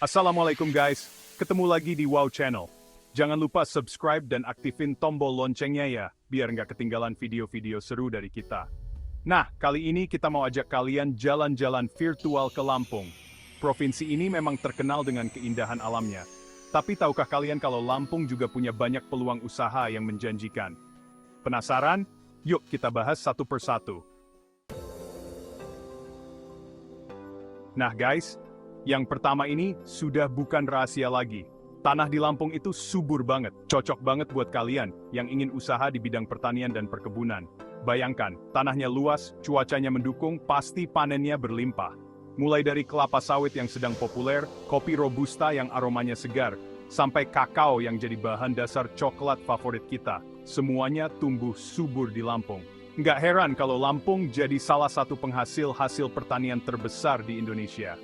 Assalamualaikum guys, ketemu lagi di Wow Channel. Jangan lupa subscribe dan aktifin tombol loncengnya ya, biar nggak ketinggalan video-video seru dari kita. Nah, kali ini kita mau ajak kalian jalan-jalan virtual ke Lampung. Provinsi ini memang terkenal dengan keindahan alamnya. Tapi tahukah kalian kalau Lampung juga punya banyak peluang usaha yang menjanjikan? Penasaran? Yuk kita bahas satu persatu. Nah guys, yang pertama ini sudah bukan rahasia lagi. Tanah di Lampung itu subur banget, cocok banget buat kalian yang ingin usaha di bidang pertanian dan perkebunan. Bayangkan, tanahnya luas, cuacanya mendukung, pasti panennya berlimpah. Mulai dari kelapa sawit yang sedang populer, kopi robusta yang aromanya segar, sampai kakao yang jadi bahan dasar coklat favorit kita. Semuanya tumbuh subur di Lampung. Nggak heran kalau Lampung jadi salah satu penghasil hasil pertanian terbesar di Indonesia.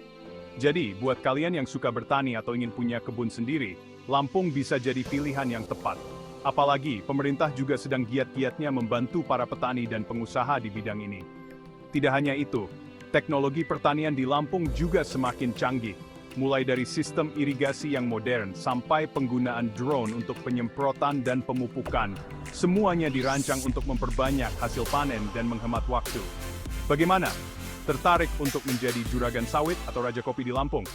Jadi, buat kalian yang suka bertani atau ingin punya kebun sendiri, Lampung bisa jadi pilihan yang tepat. Apalagi, pemerintah juga sedang giat-giatnya membantu para petani dan pengusaha di bidang ini. Tidak hanya itu, teknologi pertanian di Lampung juga semakin canggih. Mulai dari sistem irigasi yang modern sampai penggunaan drone untuk penyemprotan dan pemupukan. Semuanya dirancang untuk memperbanyak hasil panen dan menghemat waktu. Bagaimana? Tertarik untuk menjadi juragan sawit atau raja kopi di Lampung?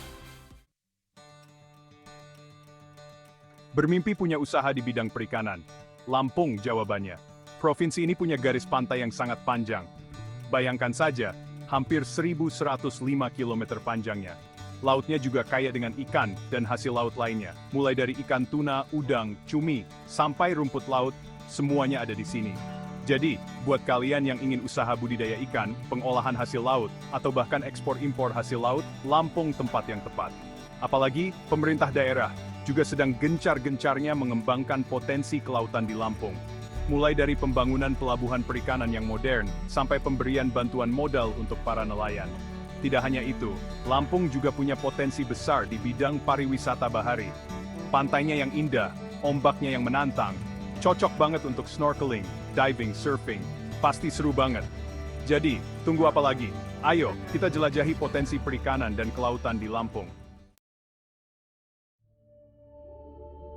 Bermimpi punya usaha di bidang perikanan. Lampung jawabannya. Provinsi ini punya garis pantai yang sangat panjang. Bayangkan saja, hampir 1.105 km panjangnya. Lautnya juga kaya dengan ikan dan hasil laut lainnya. Mulai dari ikan tuna, udang, cumi, sampai rumput laut, semuanya ada di sini. Jadi, buat kalian yang ingin usaha budidaya ikan, pengolahan hasil laut, atau bahkan ekspor-impor hasil laut, Lampung tempat yang tepat. Apalagi, pemerintah daerah juga sedang gencar-gencarnya mengembangkan potensi kelautan di Lampung. Mulai dari pembangunan pelabuhan perikanan yang modern, sampai pemberian bantuan modal untuk para nelayan. Tidak hanya itu, Lampung juga punya potensi besar di bidang pariwisata bahari. Pantainya yang indah, ombaknya yang menantang, cocok banget untuk snorkeling, diving, surfing. Pasti seru banget. Jadi, tunggu apa lagi? Ayo, kita jelajahi potensi perikanan dan kelautan di Lampung.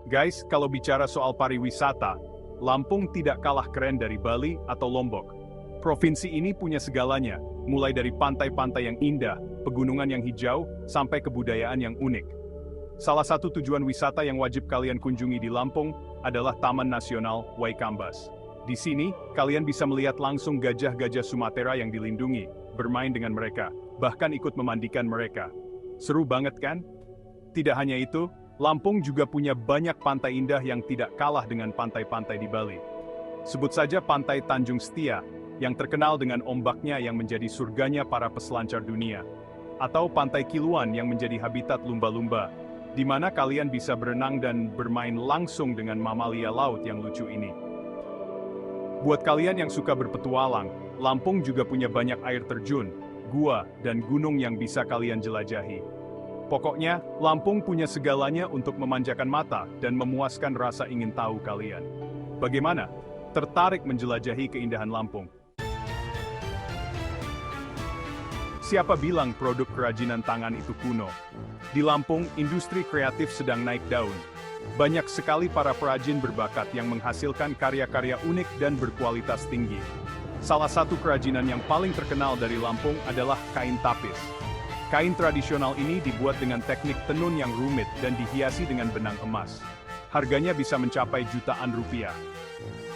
Guys, kalau bicara soal pariwisata, Lampung tidak kalah keren dari Bali atau Lombok. Provinsi ini punya segalanya, mulai dari pantai-pantai yang indah, pegunungan yang hijau, sampai kebudayaan yang unik. Salah satu tujuan wisata yang wajib kalian kunjungi di Lampung adalah Taman Nasional Waikambas. Di sini, kalian bisa melihat langsung gajah-gajah Sumatera yang dilindungi, bermain dengan mereka, bahkan ikut memandikan mereka. Seru banget kan? Tidak hanya itu, Lampung juga punya banyak pantai indah yang tidak kalah dengan pantai-pantai di Bali. Sebut saja Pantai Tanjung Setia, yang terkenal dengan ombaknya yang menjadi surganya para peselancar dunia. Atau Pantai Kiluan yang menjadi habitat lumba-lumba, di mana kalian bisa berenang dan bermain langsung dengan mamalia laut yang lucu ini. Buat kalian yang suka berpetualang, Lampung juga punya banyak air terjun, gua, dan gunung yang bisa kalian jelajahi. Pokoknya, Lampung punya segalanya untuk memanjakan mata dan memuaskan rasa ingin tahu kalian. Bagaimana? Tertarik menjelajahi keindahan Lampung? Siapa bilang produk kerajinan tangan itu kuno? Di Lampung, industri kreatif sedang naik daun. Banyak sekali para perajin berbakat yang menghasilkan karya-karya unik dan berkualitas tinggi. Salah satu kerajinan yang paling terkenal dari Lampung adalah kain tapis. Kain tradisional ini dibuat dengan teknik tenun yang rumit dan dihiasi dengan benang emas. Harganya bisa mencapai jutaan rupiah.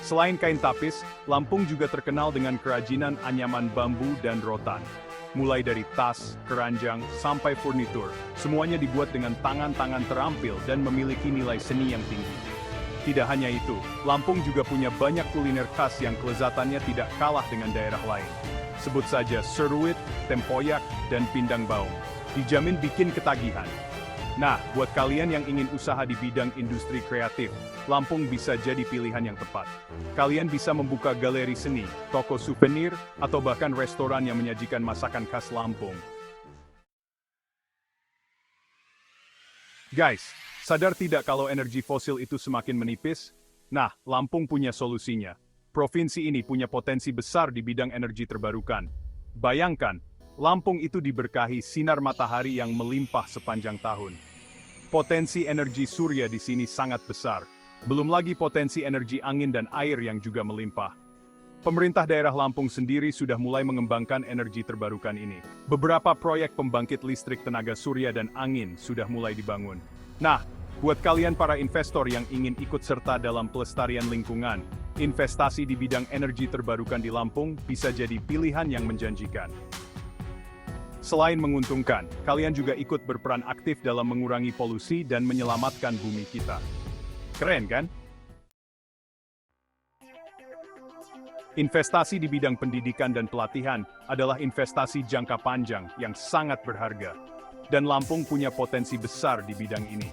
Selain kain tapis, Lampung juga terkenal dengan kerajinan anyaman bambu dan rotan. Mulai dari tas, keranjang, sampai furnitur, semuanya dibuat dengan tangan-tangan terampil dan memiliki nilai seni yang tinggi. Tidak hanya itu, Lampung juga punya banyak kuliner khas yang kelezatannya tidak kalah dengan daerah lain. Sebut saja seruit, tempoyak, dan pindang baung. Dijamin bikin ketagihan. Nah, buat kalian yang ingin usaha di bidang industri kreatif, Lampung bisa jadi pilihan yang tepat. Kalian bisa membuka galeri seni, toko souvenir, atau bahkan restoran yang menyajikan masakan khas Lampung. Guys, sadar tidak kalau energi fosil itu semakin menipis? Nah, Lampung punya solusinya. Provinsi ini punya potensi besar di bidang energi terbarukan. Bayangkan, Lampung itu diberkahi sinar matahari yang melimpah sepanjang tahun. Potensi energi surya di sini sangat besar. Belum lagi potensi energi angin dan air yang juga melimpah. Pemerintah daerah Lampung sendiri sudah mulai mengembangkan energi terbarukan ini. Beberapa proyek pembangkit listrik tenaga surya dan angin sudah mulai dibangun. Nah, buat kalian para investor yang ingin ikut serta dalam pelestarian lingkungan, investasi di bidang energi terbarukan di Lampung bisa jadi pilihan yang menjanjikan. Selain menguntungkan, kalian juga ikut berperan aktif dalam mengurangi polusi dan menyelamatkan bumi kita. Keren kan? Investasi di bidang pendidikan dan pelatihan adalah investasi jangka panjang yang sangat berharga. Dan Lampung punya potensi besar di bidang ini.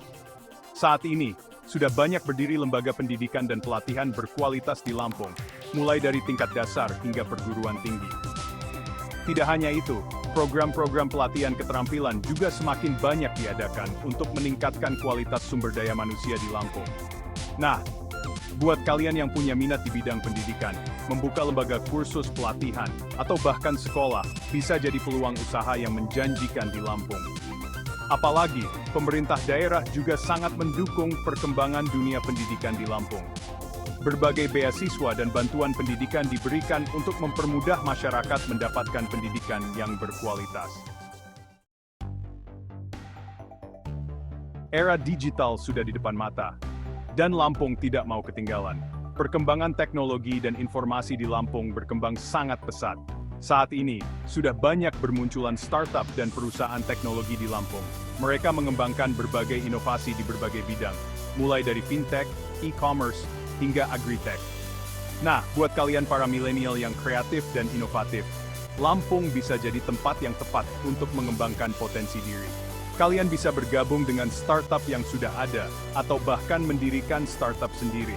Saat ini, sudah banyak berdiri lembaga pendidikan dan pelatihan berkualitas di Lampung, mulai dari tingkat dasar hingga perguruan tinggi. Tidak hanya itu, program-program pelatihan keterampilan juga semakin banyak diadakan untuk meningkatkan kualitas sumber daya manusia di Lampung. Nah, buat kalian yang punya minat di bidang pendidikan, membuka lembaga kursus pelatihan, atau bahkan sekolah, bisa jadi peluang usaha yang menjanjikan di Lampung. Apalagi, pemerintah daerah juga sangat mendukung perkembangan dunia pendidikan di Lampung. Berbagai beasiswa dan bantuan pendidikan diberikan untuk mempermudah masyarakat mendapatkan pendidikan yang berkualitas. Era digital sudah di depan mata, dan Lampung tidak mau ketinggalan. Perkembangan teknologi dan informasi di Lampung berkembang sangat pesat. Saat ini, sudah banyak bermunculan startup dan perusahaan teknologi di Lampung. Mereka mengembangkan berbagai inovasi di berbagai bidang, mulai dari fintech, e-commerce, hingga agritech. Nah, buat kalian para milenial yang kreatif dan inovatif, Lampung bisa jadi tempat yang tepat untuk mengembangkan potensi diri. Kalian bisa bergabung dengan startup yang sudah ada, atau bahkan mendirikan startup sendiri.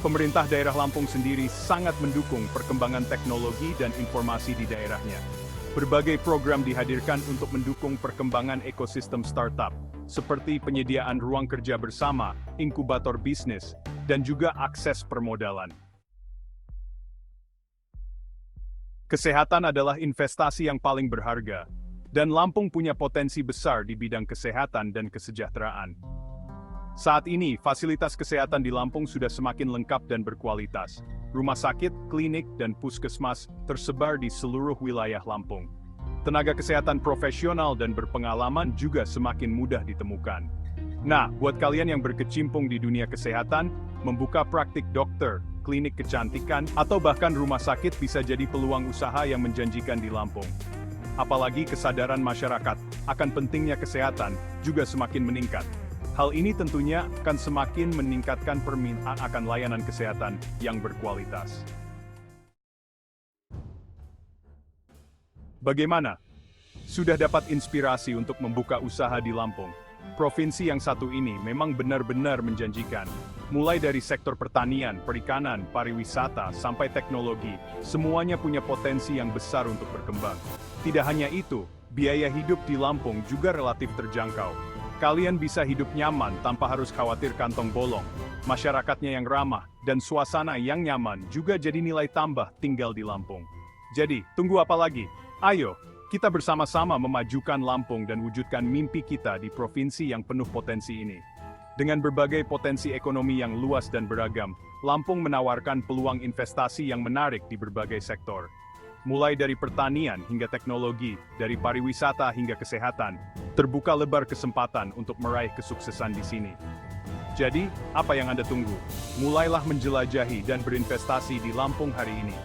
Pemerintah daerah Lampung sendiri sangat mendukung perkembangan teknologi dan informasi di daerahnya. Berbagai program dihadirkan untuk mendukung perkembangan ekosistem startup, seperti penyediaan ruang kerja bersama, inkubator bisnis, dan juga akses permodalan. Kesehatan adalah investasi yang paling berharga, dan Lampung punya potensi besar di bidang kesehatan dan kesejahteraan. Saat ini, fasilitas kesehatan di Lampung sudah semakin lengkap dan berkualitas. Rumah sakit, klinik, dan puskesmas tersebar di seluruh wilayah Lampung. Tenaga kesehatan profesional dan berpengalaman juga semakin mudah ditemukan. Nah, buat kalian yang berkecimpung di dunia kesehatan, membuka praktik dokter, klinik kecantikan, atau bahkan rumah sakit bisa jadi peluang usaha yang menjanjikan di Lampung. Apalagi kesadaran masyarakat akan pentingnya kesehatan juga semakin meningkat. Hal ini tentunya akan semakin meningkatkan permintaan akan layanan kesehatan yang berkualitas. Bagaimana? Sudah dapat inspirasi untuk membuka usaha di Lampung? Provinsi yang satu ini memang benar-benar menjanjikan. Mulai dari sektor pertanian, perikanan, pariwisata, sampai teknologi, semuanya punya potensi yang besar untuk berkembang. Tidak hanya itu, biaya hidup di Lampung juga relatif terjangkau. Kalian bisa hidup nyaman tanpa harus khawatir kantong bolong. Masyarakatnya yang ramah dan suasana yang nyaman juga jadi nilai tambah tinggal di Lampung. Jadi, tunggu apa lagi? Ayo, kita bersama-sama memajukan Lampung dan wujudkan mimpi kita di provinsi yang penuh potensi ini. Dengan berbagai potensi ekonomi yang luas dan beragam, Lampung menawarkan peluang investasi yang menarik di berbagai sektor. Mulai dari pertanian hingga teknologi, dari pariwisata hingga kesehatan, terbuka lebar kesempatan untuk meraih kesuksesan di sini. Jadi, apa yang Anda tunggu? Mulailah menjelajahi dan berinvestasi di Lampung hari ini.